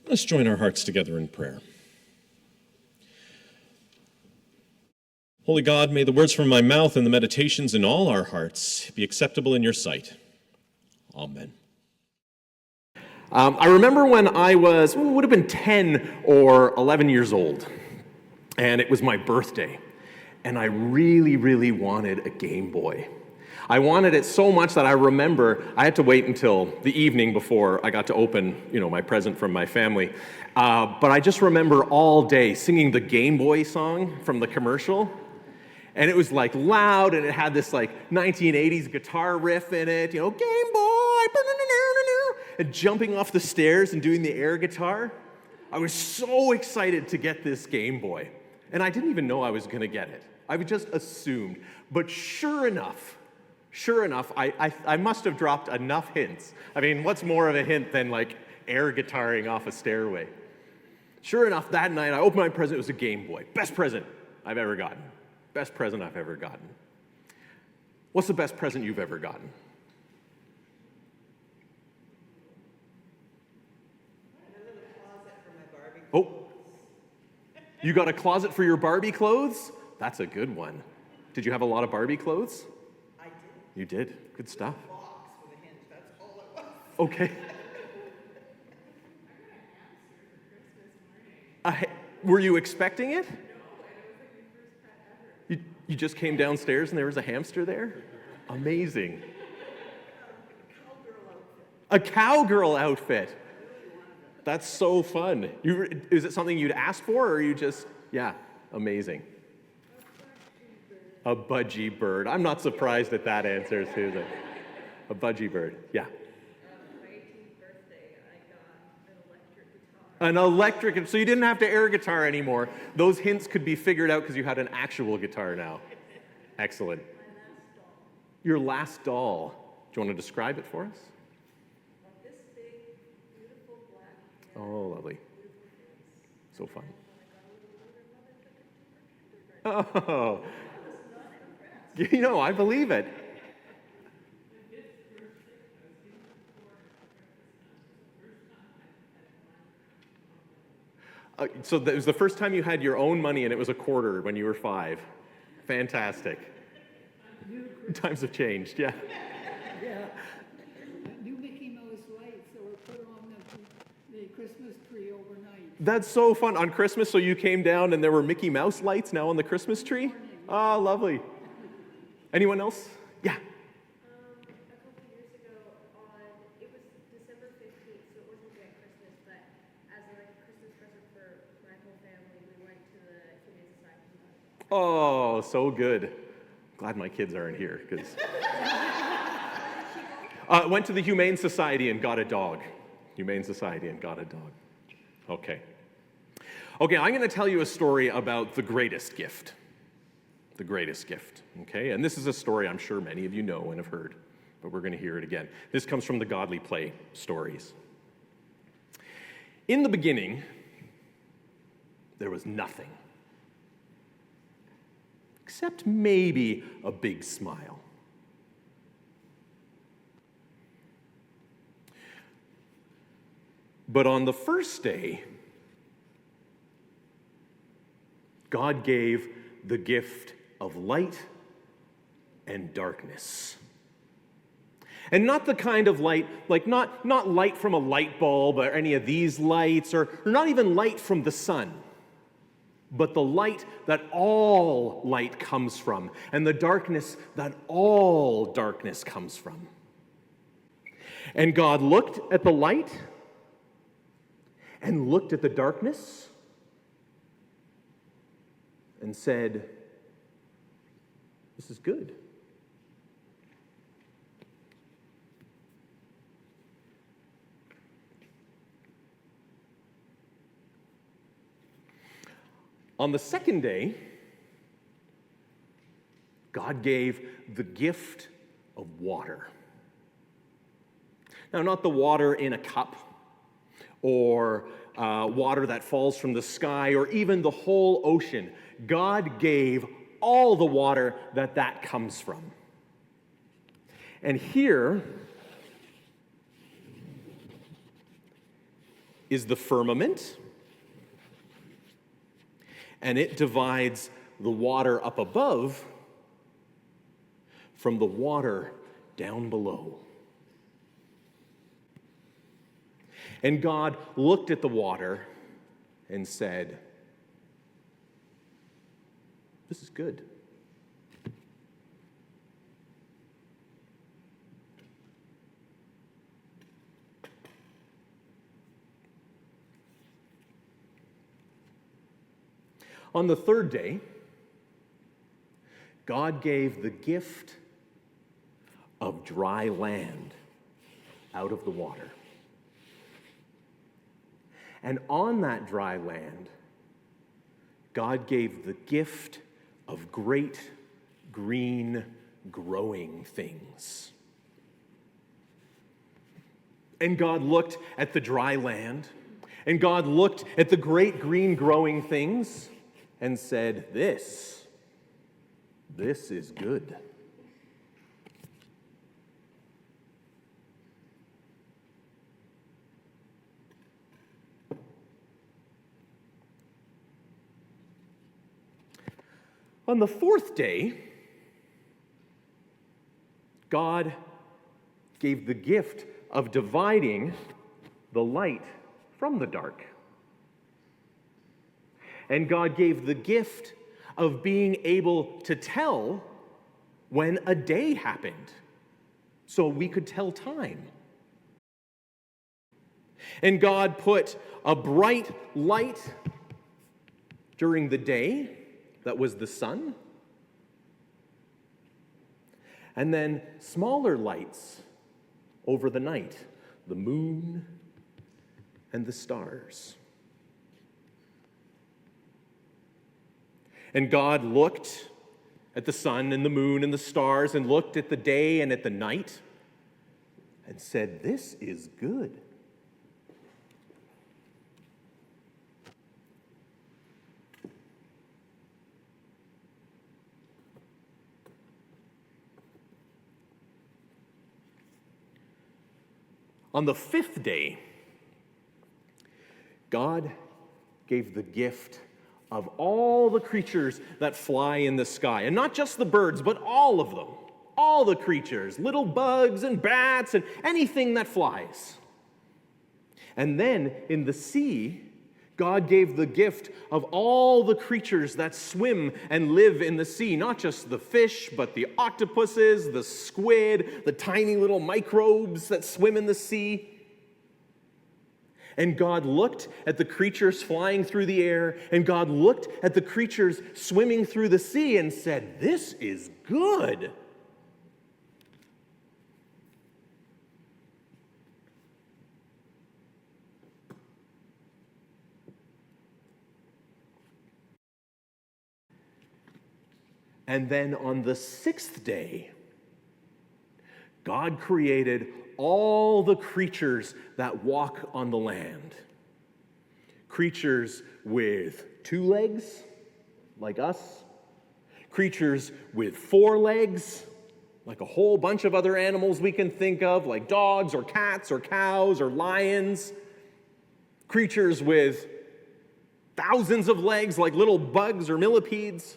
Let's join our hearts together in prayer. Holy God, may the words from my mouth and the meditations in all our hearts be acceptable in your sight. Amen. I remember when I would have been 10 or 11 years old, and it was my birthday, and I really, really wanted a Game Boy. I wanted it so much that I remember I had to wait until the evening before I got to open, my present from my family. But I just remember all day singing the Game Boy song from the commercial. And it was like loud, and it had this like 1980s guitar riff in it, Game Boy, and jumping off the stairs and doing the air guitar. I was so excited to get this Game Boy. And I didn't even know I was going to get it. I just assumed. But sure enough, I must have dropped enough hints. I mean, what's more of a hint than like air guitaring off a stairway? Sure enough, that night I opened my present. It was a Game Boy. Best present I've ever gotten. Best present I've ever gotten. What's the best present you've ever gotten? Oh, you got a closet for your Barbie clothes? That's a good one. Did you have a lot of Barbie clothes? I did. You did? Good stuff. A box with a hinge, that's all it was. Okay. Were you expecting it? You just came downstairs and there was a hamster there? Amazing. A cowgirl outfit. That's so fun. Is it something you'd ask for, or you just, amazing. A budgie bird. I'm not surprised at that answer, Susan. A budgie bird, yeah. My 18th birthday, I got an electric guitar. An electric, so you didn't have to air guitar anymore. Those hints could be figured out because you had an actual guitar now. Excellent. My last doll. Your last doll. Do you want to describe it for us? This big, beautiful black hair. Oh, lovely. So fun. Oh, I believe it. So that was the first time you had your own money, and it was a quarter when you were 5. Fantastic. Times have changed, yeah. Yeah. New Mickey Mouse lights that were put on the Christmas tree overnight. That's so fun. On Christmas, so you came down and there were Mickey Mouse lights now on the Christmas tree? Oh, lovely. Anyone else? Yeah. A couple years ago, it was December 15th, so it wasn't yet Christmas, but as a Christmas present for my whole family, we went to the Humane Society. Oh, so good. Glad my kids aren't here, because... went to the Humane Society and got a dog. Humane Society and got a dog. Okay, I'm going to tell you a story about the greatest gift. The greatest gift, okay? And this is a story I'm sure many of you know and have heard, but we're going to hear it again. This comes from the Godly Play stories. In the beginning, there was nothing, except maybe a big smile. But on the first day, God gave the gift of light and darkness. And not the kind of light, like not light from a light bulb or any of these lights, or not even light from the sun, but the light that all light comes from, and the darkness that all darkness comes from. And God looked at the light and looked at the darkness and said, "This is good." On the second day, God gave the gift of water. Now, not the water in a cup, or water that falls from the sky, or even the whole ocean. God gave all the water that comes from. And here is the firmament, and it divides the water up above from the water down below. And God looked at the water and said, "This is good." On the third day, God gave the gift of dry land out of the water. And on that dry land, God gave the gift of great green growing things. And God looked at the dry land, and God looked at the great green growing things and said, This is good." On the fourth day, God gave the gift of dividing the light from the dark. And God gave the gift of being able to tell when a day happened, so we could tell time. And God put a bright light during the day, that was the sun, and then smaller lights over the night, the moon and the stars. And God looked at the sun and the moon and the stars and looked at the day and at the night and said, "This is good." On the fifth day, God gave the gift of all the creatures that fly in the sky. And not just the birds, but all of them. All the creatures, little bugs and bats and anything that flies. And then in the sea, God gave the gift of all the creatures that swim and live in the sea. Not just the fish, but the octopuses, the squid, the tiny little microbes that swim in the sea. And God looked at the creatures flying through the air, and God looked at the creatures swimming through the sea and said, "This is good." And then on the sixth day, God created all the creatures that walk on the land. Creatures with 2 legs, like us. Creatures with 4 legs, like a whole bunch of other animals we can think of, like dogs or cats or cows or lions. Creatures with thousands of legs, like little bugs or millipedes.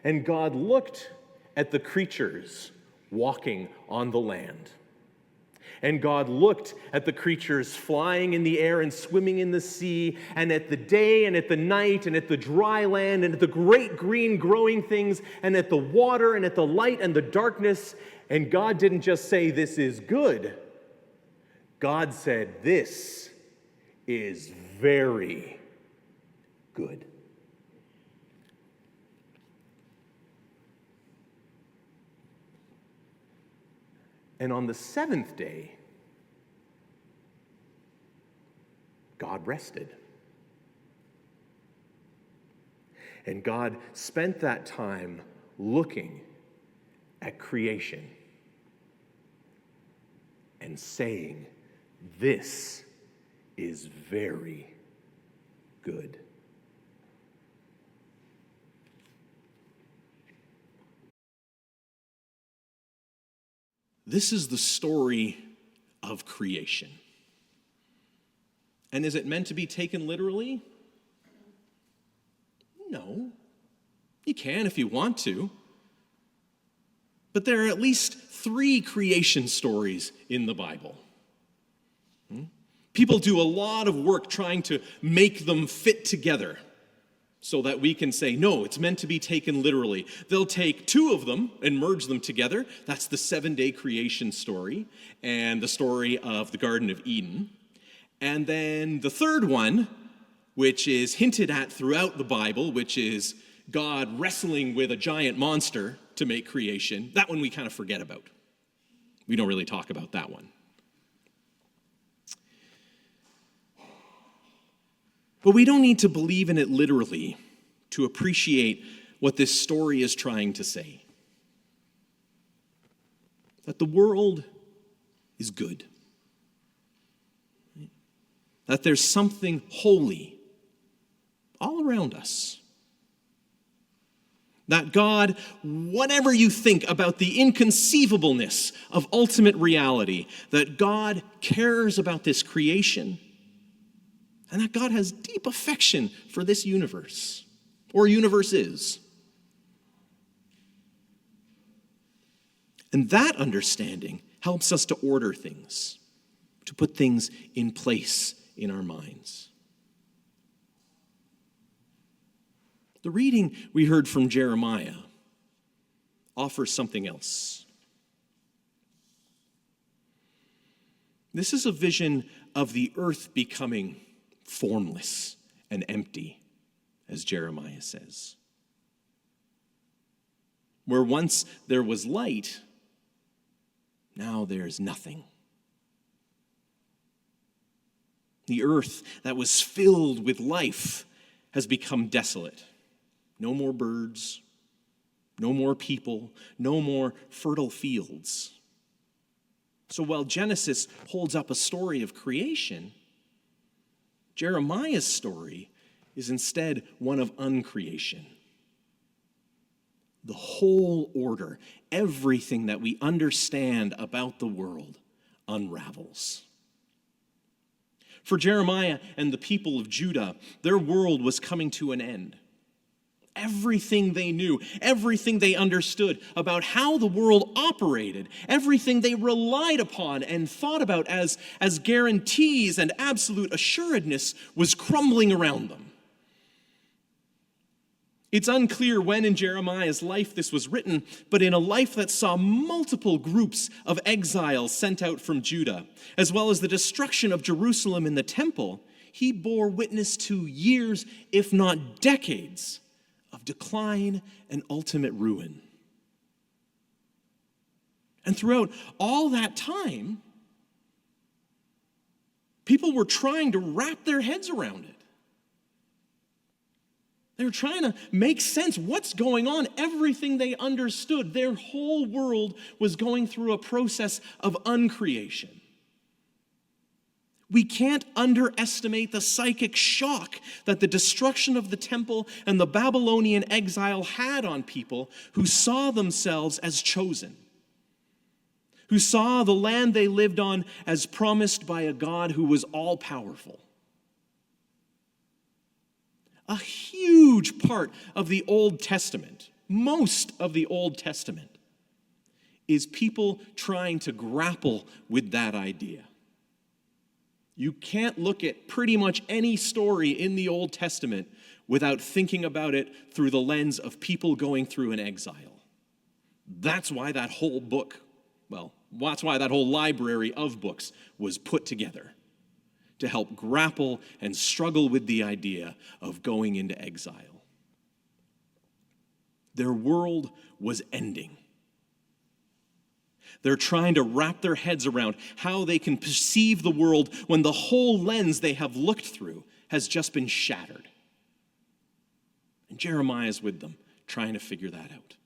And God looked at the creatures walking on the land. And God looked at the creatures flying in the air and swimming in the sea, and at the day and at the night, and at the dry land, and at the great green growing things, and at the water, and at the light and the darkness. And God didn't just say, "This is good." God said, "This is very good." And on the 7th day, God rested. And God spent that time looking at creation and saying, "This is very good." This is the story of creation. And is it meant to be taken literally? No. You can if you want to. But there are at least 3 creation stories in the Bible. People do a lot of work trying to make them fit together so that we can say, no, it's meant to be taken literally. They'll take 2 of them and merge them together. That's the 7-day creation story and the story of the Garden of Eden. And then the third one, which is hinted at throughout the Bible, which is God wrestling with a giant monster to make creation, that one we kind of forget about. We don't really talk about that one. But we don't need to believe in it literally to appreciate what this story is trying to say. That the world is good. That there's something holy all around us. That God, whatever you think about the inconceivableness of ultimate reality, that God cares about this creation, and that God has deep affection for this universe, or universes. And that understanding helps us to order things, to put things in place in our minds. The reading we heard from Jeremiah offers something else. This is a vision of the earth becoming formless and empty, as Jeremiah says. Where once there was light, now there's nothing. The earth that was filled with life has become desolate. No more birds, no more people, no more fertile fields. So while Genesis holds up a story of creation, Jeremiah's story is instead one of uncreation. The whole order, everything that we understand about the world, unravels. For Jeremiah and the people of Judah, their world was coming to an end. Everything they knew, everything they understood about how the world operated, everything they relied upon and thought about as guarantees and absolute assuredness was crumbling around them. It's unclear when in Jeremiah's life this was written, but in a life that saw multiple groups of exiles sent out from Judah, as well as the destruction of Jerusalem and the temple, he bore witness to years, if not decades, of decline and ultimate ruin. And throughout all that time, people were trying to wrap their heads around it. They were trying to make sense. What's going on? Everything they understood, their whole world was going through a process of uncreation. We can't underestimate the psychic shock that the destruction of the temple and the Babylonian exile had on people who saw themselves as chosen, who saw the land they lived on as promised by a God who was all-powerful. A huge part of the Old Testament, most of the Old Testament, is people trying to grapple with that idea. You can't look at pretty much any story in the Old Testament without thinking about it through the lens of people going through an exile. That's why that whole book, that's why that whole library of books was put together, to help grapple and struggle with the idea of going into exile. Their world was ending. They're trying to wrap their heads around how they can perceive the world when the whole lens they have looked through has just been shattered. And Jeremiah's with them, trying to figure that out.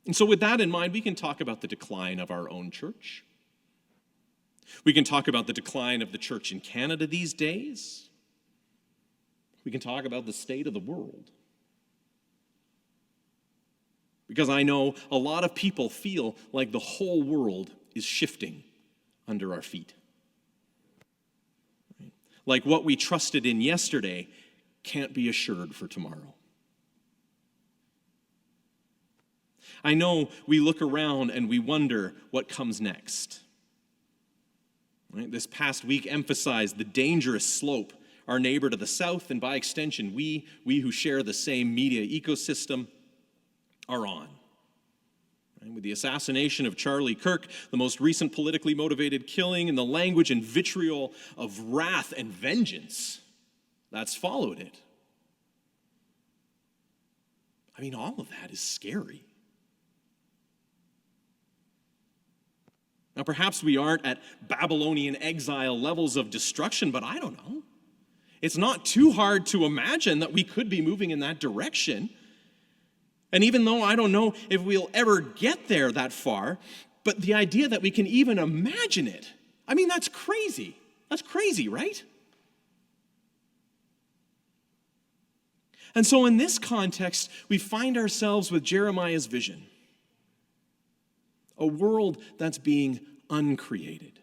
And so with that in mind, we can talk about the decline of our own church. We can talk about the decline of the church in Canada these days. We can talk about the state of the world. Because I know a lot of people feel like the whole world is shifting under our feet. like what we trusted in yesterday can't be assured for tomorrow. I know we look around and we wonder what comes next. Right? This past week emphasized the dangerous slope our neighbor to the south, and by extension, we who share the same media ecosystem, are on. Right? With the assassination of Charlie Kirk, the most recent politically motivated killing, and the language and vitriol of wrath and vengeance that's followed it. I mean, all of that is scary. Now, perhaps we aren't at Babylonian exile levels of destruction, but I don't know. It's not too hard to imagine that we could be moving in that direction. And even though I don't know if we'll ever get there that far, but the idea that we can even imagine it, I mean, that's crazy. That's crazy, right? And so in this context, we find ourselves with Jeremiah's vision. A world that's being uncreated.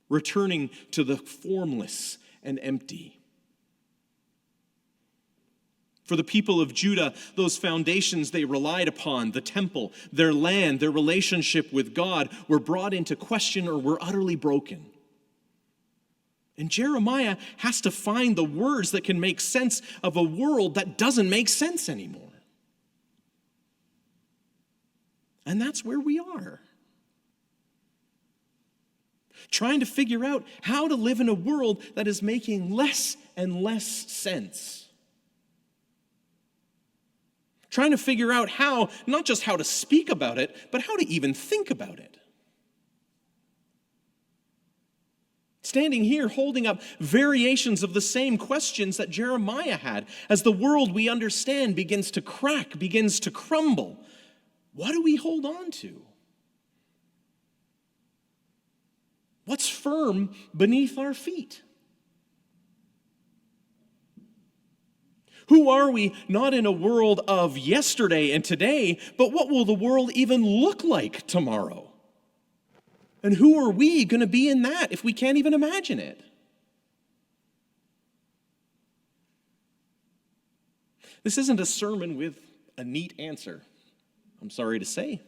Returning to the formless and empty. For the people of Judah, those foundations they relied upon, the temple, their land, their relationship with God, were brought into question or were utterly broken. And Jeremiah has to find the words that can make sense of a world that doesn't make sense anymore. And that's where we are. Trying to figure out how to live in a world that is making less and less sense. Trying to figure out how, not just how to speak about it, but how to even think about it. Standing here holding up variations of the same questions that Jeremiah had as the world we understand begins to crack, begins to crumble. What do we hold on to? What's firm beneath our feet? Who are we not in a world of yesterday and today, but what will the world even look like tomorrow? And who are we going to be in that if we can't even imagine it? This isn't a sermon with a neat answer, I'm sorry to say.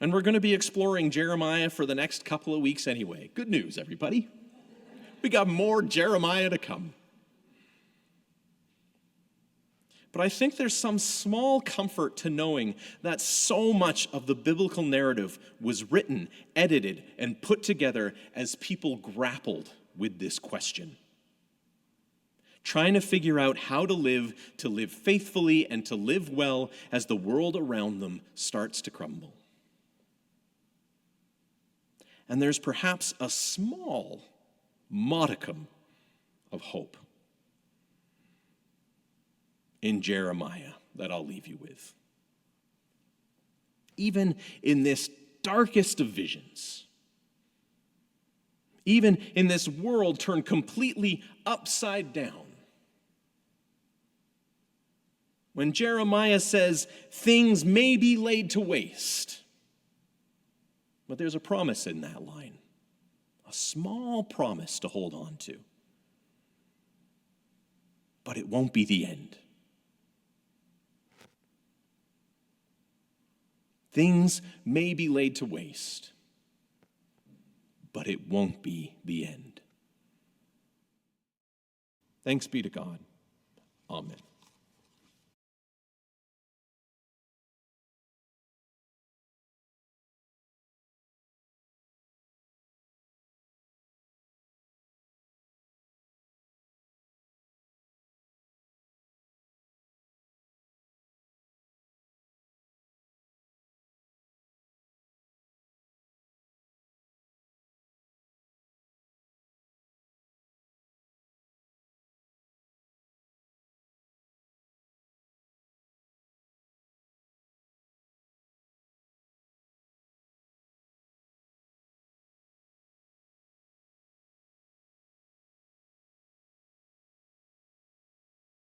And we're going to be exploring Jeremiah for the next couple of weeks anyway. Good news, everybody. We got more Jeremiah to come. But I think there's some small comfort to knowing that so much of the biblical narrative was written, edited, and put together as people grappled with this question. Trying to figure out how to live faithfully, and to live well as the world around them starts to crumble. And there's perhaps a small modicum of hope in Jeremiah that I'll leave you with. Even in this darkest of visions, even in this world turned completely upside down, when Jeremiah says things may be laid to waste, but there's a promise in that line, a small promise to hold on to. But it won't be the end. Things may be laid to waste, but it won't be the end. Thanks be to God. Amen.